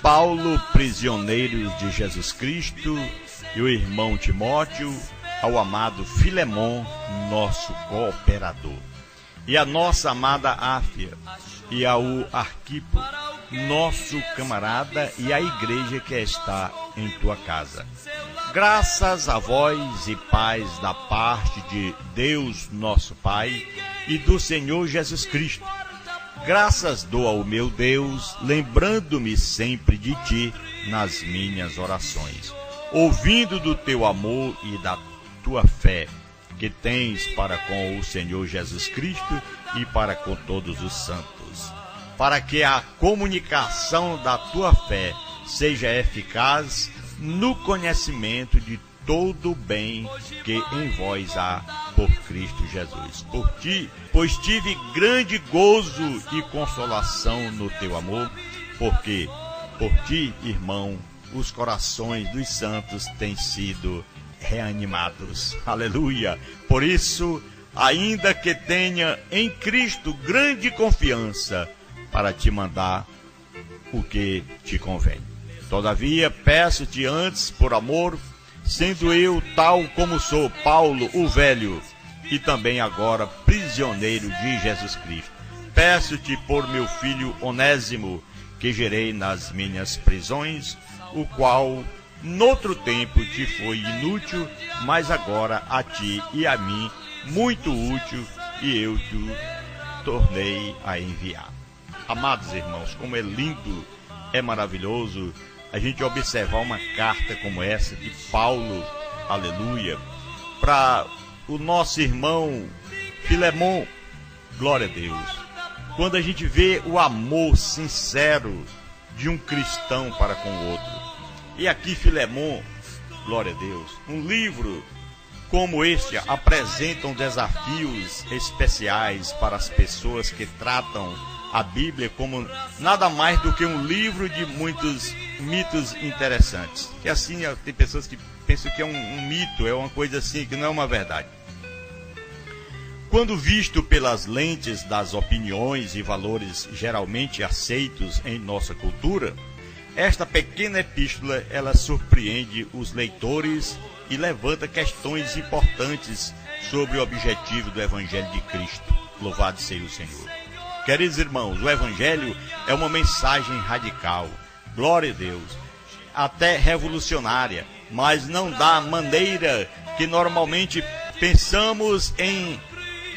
Paulo, prisioneiro de Jesus Cristo, e o irmão Timóteo, ao amado Filemon, nosso cooperador, e a nossa amada Áfia, e ao Arquipo, nosso camarada, e a igreja que está em tua casa. Graças a vós e paz da parte de Deus nosso Pai e do Senhor Jesus Cristo. Graças dou ao meu Deus, lembrando-me sempre de ti nas minhas orações, ouvindo do teu amor e da tua fé que tens para com o Senhor Jesus Cristo e para com todos os santos, para que a comunicação da tua fé seja eficaz no conhecimento de todo o bem que em vós há por Cristo Jesus. Pois tive grande gozo e consolação no teu amor, porque por ti, irmão, os corações dos santos têm sido reanimados. Aleluia! Por isso, ainda que tenha em Cristo grande confiança para te mandar o que te convém. Todavia, peço-te antes, por amor, sendo eu tal como sou, Paulo, o velho, e também agora prisioneiro de Jesus Cristo, peço-te por meu filho Onésimo, que gerei nas minhas prisões, o qual noutro tempo te foi inútil, mas agora a ti e a mim muito útil, e eu te tornei a enviar. Amados irmãos, como é lindo, é maravilhoso a gente observar uma carta como essa de Paulo, aleluia, para o nosso irmão Filemon. Glória a Deus. Quando a gente vê o amor sincero de um cristão para com o outro. E aqui Filemon, glória a Deus, um livro como este apresenta desafios especiais para as pessoas que tratam a Bíblia como nada mais do que um livro de muitos mitos interessantes. Que assim, tem pessoas que pensam que é um mito, é uma coisa assim, que não é uma verdade. Quando visto pelas lentes das opiniões e valores geralmente aceitos em nossa cultura, esta pequena epístola, ela surpreende os leitores e levanta questões importantes sobre o objetivo do Evangelho de Cristo. Louvado seja o Senhor. Queridos irmãos, o Evangelho é uma mensagem radical, glória a Deus, até revolucionária, mas não da maneira que normalmente pensamos em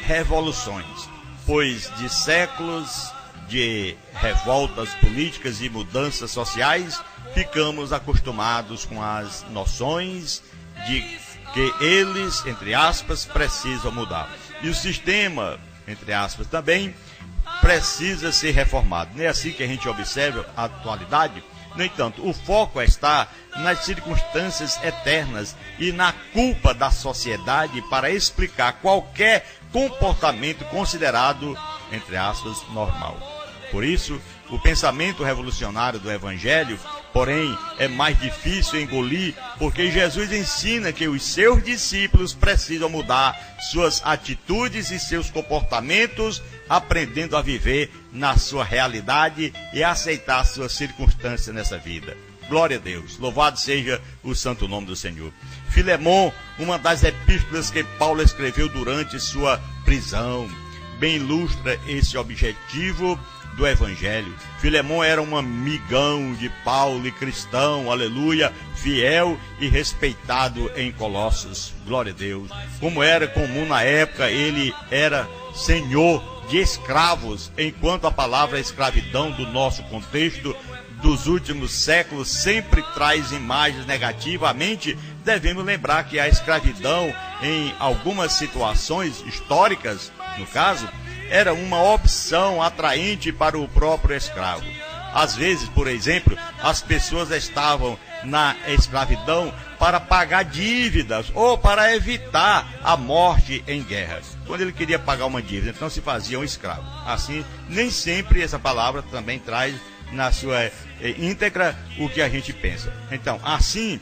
revoluções, pois de séculos de revoltas políticas e mudanças sociais, ficamos acostumados com as noções de que eles, entre aspas, precisam mudar. E o sistema, entre aspas, também precisa ser reformado. Não é assim que a gente observa a atualidade? No entanto, o foco está nas circunstâncias eternas e na culpa da sociedade para explicar qualquer comportamento considerado, entre aspas, normal. Por isso, o pensamento revolucionário do Evangelho, porém, é mais difícil engolir, porque Jesus ensina que os seus discípulos precisam mudar suas atitudes e seus comportamentos, aprendendo a viver na sua realidade e a aceitar suas circunstâncias nessa vida. Glória a Deus, louvado seja o santo nome do Senhor. Filemon, uma das epístolas que Paulo escreveu durante sua prisão, bem ilustra esse objetivo do Evangelho. Filemon era um amigão de Paulo e cristão, aleluia, fiel e respeitado em Colossos, glória a Deus. Como era comum na época, ele era senhor de escravos, enquanto a palavra escravidão do nosso contexto dos últimos séculos sempre traz imagens negativas à mente. Devemos lembrar que a escravidão, em algumas situações históricas, no caso, era uma opção atraente para o próprio escravo. Às vezes, por exemplo, as pessoas estavam na escravidão para pagar dívidas ou para evitar a morte em guerras. Quando ele queria pagar uma dívida, então se fazia um escravo. Assim, nem sempre essa palavra também traz na sua íntegra o que a gente pensa. Então, assim,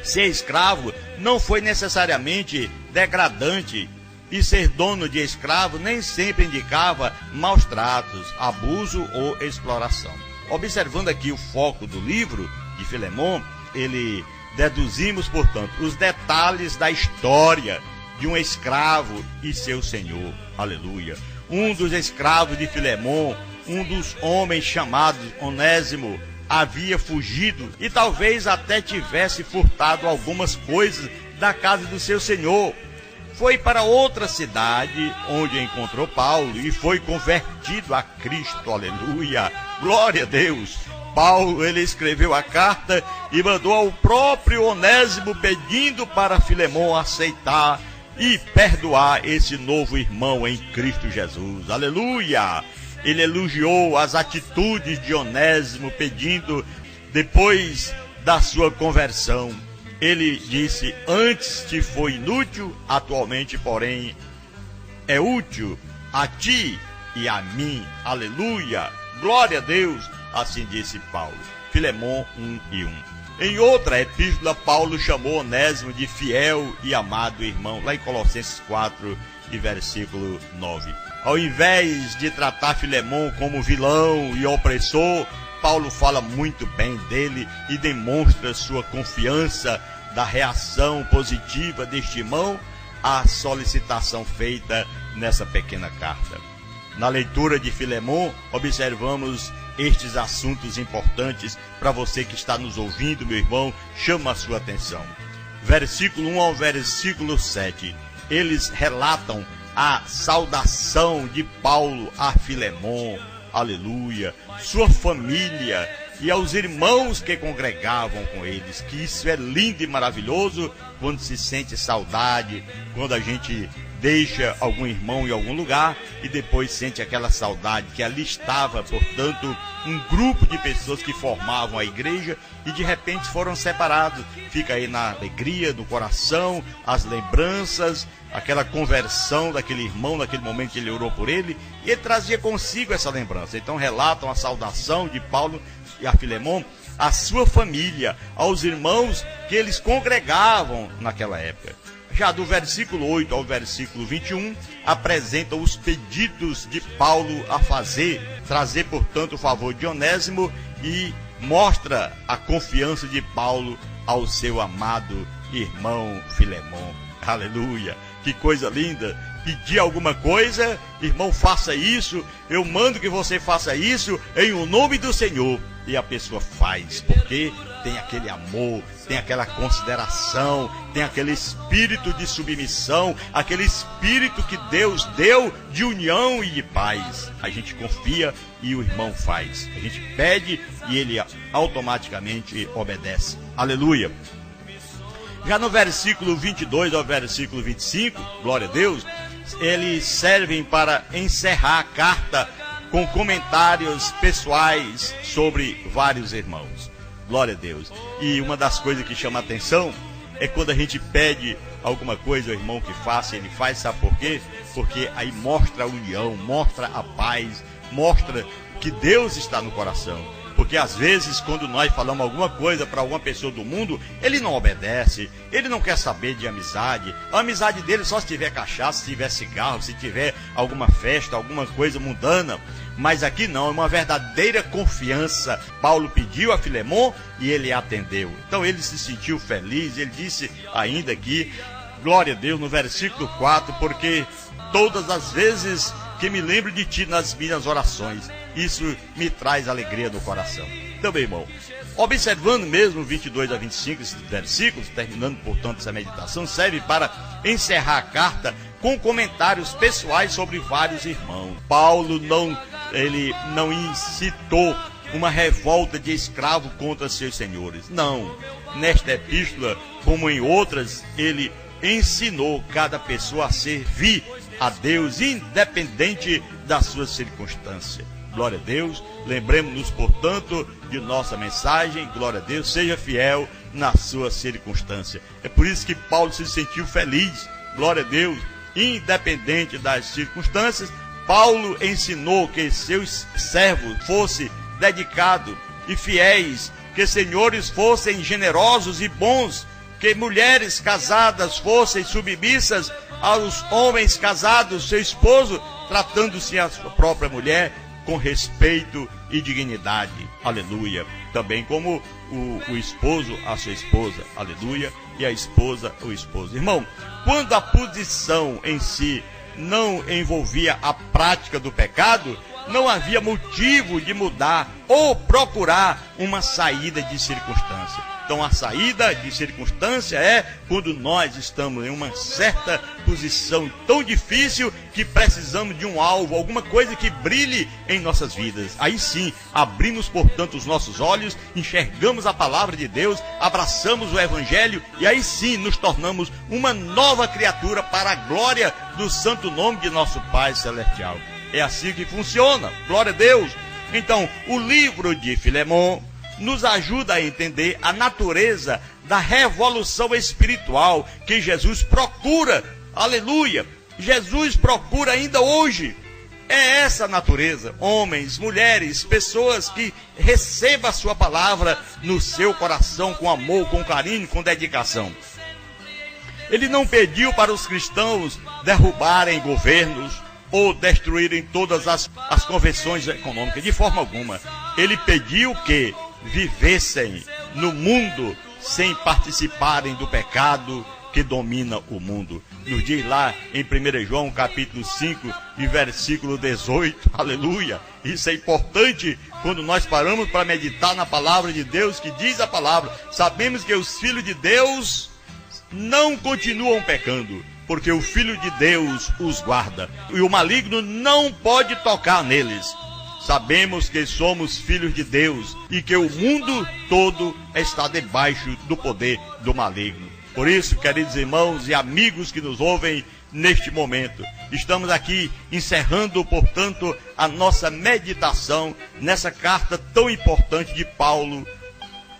ser escravo não foi necessariamente degradante e ser dono de escravo nem sempre indicava maus tratos, abuso ou exploração. Observando aqui o foco do livro de Filemon, deduzimos, portanto, os detalhes da história de um escravo e seu senhor. Aleluia. Um dos escravos de Filemon, um dos homens chamados Onésimo, havia fugido e talvez até tivesse furtado algumas coisas da casa do seu senhor. Foi para outra cidade onde encontrou Paulo e foi convertido a Cristo. Aleluia. Glória a Deus. Paulo, ele escreveu a carta e mandou ao próprio Onésimo pedindo para Filemon aceitar e perdoar esse novo irmão em Cristo Jesus. Aleluia! Ele elogiou as atitudes de Onésimo, pedindo, depois da sua conversão, ele disse: antes te foi inútil, atualmente, porém, é útil a ti e a mim. Aleluia! Glória a Deus! Assim disse Paulo. Filemon 1:1. Em outra epístola, Paulo chamou Onésimo de fiel e amado irmão, lá em Colossenses 4 e versículo 9. Ao invés de tratar Filemon como vilão e opressor, Paulo fala muito bem dele e demonstra sua confiança da reação positiva deste irmão à solicitação feita nessa pequena carta. Na leitura de Filemon, observamos estes assuntos importantes para você que está nos ouvindo, meu irmão, chama a sua atenção. Versículo 1 ao versículo 7, eles relatam a saudação de Paulo a Filemon, aleluia, sua família e aos irmãos que congregavam com eles, que isso é lindo e maravilhoso quando se sente saudade, quando a gente deixa algum irmão em algum lugar e depois sente aquela saudade que ali estava, portanto, um grupo de pessoas que formavam a igreja e de repente foram separados. Fica aí na alegria do coração, as lembranças, aquela conversão daquele irmão, naquele momento que ele orou por ele, e ele trazia consigo essa lembrança. Então relatam a saudação de Paulo e a Filemon, a sua família, aos irmãos que eles congregavam naquela época. Já do versículo 8 ao versículo 21, apresenta os pedidos de Paulo a trazer, portanto, o favor de Onésimo e mostra a confiança de Paulo ao seu amado irmão Filemon. Aleluia! Que coisa linda! Pedir alguma coisa, irmão, faça isso, eu mando que você faça isso em o nome do Senhor. E a pessoa faz, porque tem aquele amor, tem aquela consideração, tem aquele espírito de submissão, aquele espírito que Deus deu de união e de paz. A gente confia e o irmão faz. A gente pede e ele automaticamente obedece. Aleluia! Já no versículo 22 ao versículo 25, glória a Deus, eles servem para encerrar a carta com comentários pessoais sobre vários irmãos. Glória a Deus. E uma das coisas que chama a atenção é quando a gente pede alguma coisa ao irmão que faça, ele faz, sabe por quê? Porque aí mostra a união, mostra a paz, mostra que Deus está no coração. Porque às vezes, quando nós falamos alguma coisa para alguma pessoa do mundo, ele não obedece, ele não quer saber de amizade. A amizade dele só se tiver cachaça, se tiver cigarro, se tiver alguma festa, alguma coisa mundana. Mas aqui não, é uma verdadeira confiança. Paulo pediu a Filemon e ele atendeu. Então ele se sentiu feliz, ele disse ainda aqui, glória a Deus, no versículo 4, porque todas as vezes que me lembro de ti nas minhas orações, isso me traz alegria no coração. Então, meu irmão, observando mesmo 22 a 25, esses versículos, terminando, portanto, essa meditação, serve para encerrar a carta com comentários pessoais sobre vários irmãos. Paulo não incitou uma revolta de escravo contra seus senhores. Não. Nesta epístola, como em outras, ele ensinou cada pessoa a servir a Deus, independente da sua circunstância. Glória a Deus. Lembremos-nos, portanto, de nossa mensagem. Glória a Deus. Seja fiel na sua circunstância. É por isso que Paulo se sentiu feliz. Glória a Deus. Independente das circunstâncias, Paulo ensinou que seus servos fossem dedicados e fiéis, que senhores fossem generosos e bons, que mulheres casadas fossem submissas aos homens casados, seu esposo, tratando-se a sua própria mulher com respeito e dignidade. Aleluia. Também como o esposo a sua esposa. Aleluia. E a esposa o esposo. Irmão, quando a posição em si não envolvia a prática do pecado, não havia motivo de mudar ou procurar uma saída de circunstância. Então a saída de circunstância é quando nós estamos em uma certa posição tão difícil que precisamos de um alvo, alguma coisa que brilhe em nossas vidas. Aí sim, abrimos, portanto, os nossos olhos, enxergamos a palavra de Deus, abraçamos o Evangelho e aí sim nos tornamos uma nova criatura para a glória do santo nome de nosso Pai Celestial. É assim que funciona, glória a Deus. Então, o livro de Filemon nos ajuda a entender a natureza da revolução espiritual que Jesus procura. Aleluia! Jesus procura ainda hoje. É essa a natureza. Homens, mulheres, pessoas que recebam a sua palavra no seu coração com amor, com carinho, com dedicação. Ele não pediu para os cristãos derrubarem governos ou destruírem todas as convenções econômicas, de forma alguma. Ele pediu que vivessem no mundo sem participarem do pecado que domina o mundo. Nos diz lá em 1 João capítulo 5 e versículo 18, aleluia. Isso é importante quando nós paramos para meditar na palavra de Deus, que diz a palavra: sabemos que os filhos de Deus não continuam pecando, porque o Filho de Deus os guarda, e o maligno não pode tocar neles. Sabemos que somos filhos de Deus e que o mundo todo está debaixo do poder do maligno. Por isso, queridos irmãos e amigos que nos ouvem neste momento, estamos aqui encerrando, portanto, a nossa meditação nessa carta tão importante de Paulo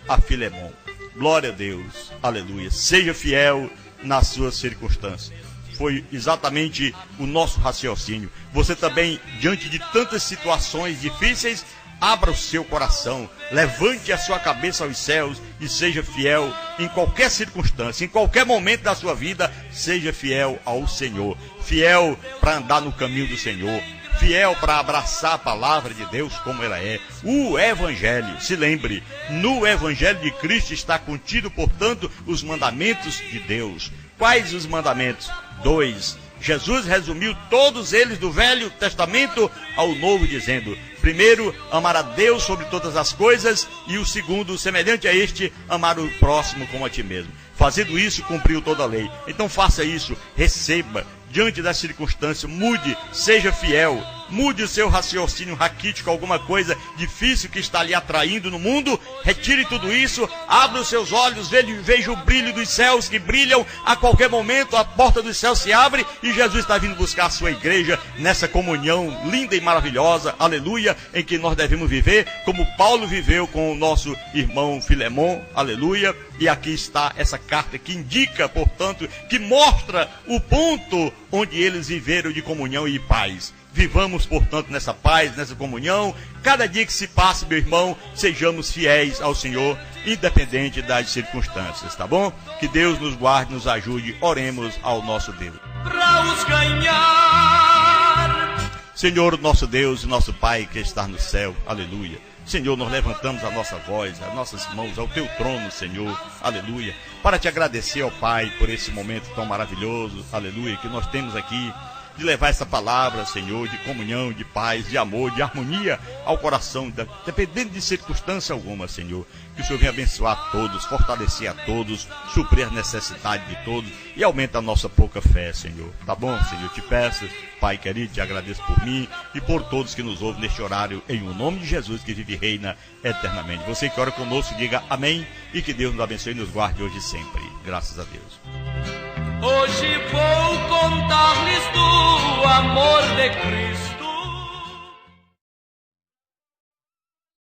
a Filemon. Glória a Deus, aleluia. Seja fiel nas suas circunstâncias. Foi exatamente o nosso raciocínio. Você também, diante de tantas situações difíceis, abra o seu coração, levante a sua cabeça aos céus e seja fiel em qualquer circunstância, em qualquer momento da sua vida, seja fiel ao Senhor, fiel para andar no caminho do Senhor, fiel para abraçar a palavra de Deus como ela é. O Evangelho, se lembre, no Evangelho de Cristo está contido, portanto, os mandamentos de Deus. Quais os mandamentos? 2. Jesus resumiu todos eles do Velho Testamento ao Novo, dizendo: primeiro, amar a Deus sobre todas as coisas, e o segundo, semelhante a este, amar o próximo como a ti mesmo. Fazendo isso, cumpriu toda a lei. Então faça isso, receba, diante das circunstâncias, mude, seja fiel, mude o seu raciocínio raquítico, alguma coisa difícil que está lhe atraindo no mundo, retire tudo isso, abra os seus olhos, veja o brilho dos céus que brilham a qualquer momento, a porta dos céus se abre e Jesus está vindo buscar a sua igreja nessa comunhão linda e maravilhosa, aleluia, em que nós devemos viver como Paulo viveu com o nosso irmão Filemon, aleluia. E aqui está essa carta que indica, portanto, que mostra o ponto onde eles viveram de comunhão e paz. Vivamos, portanto, nessa paz, nessa comunhão. Cada dia que se passe, meu irmão, sejamos fiéis ao Senhor, independente das circunstâncias, tá bom? Que Deus nos guarde, nos ajude. Oremos ao nosso Deus. Senhor, nosso Deus e nosso Pai que está no céu, aleluia. Senhor, nós levantamos a nossa voz, as nossas mãos ao teu trono, Senhor, aleluia, para te agradecer, ó Pai, por esse momento tão maravilhoso, aleluia, que nós temos aqui, de levar essa palavra, Senhor, de comunhão, de paz, de amor, de harmonia ao coração, dependendo de circunstância alguma, Senhor. Que o Senhor venha abençoar a todos, fortalecer a todos, suprir a necessidade de todos e aumenta a nossa pouca fé, Senhor. Tá bom, Senhor? Te peço, Pai querido, te agradeço por mim e por todos que nos ouvem neste horário, em o nome de Jesus, que vive e reina eternamente. Você que ora conosco, diga amém e que Deus nos abençoe e nos guarde hoje e sempre. Graças a Deus. Hoje vou contar-lhes do amor de Cristo.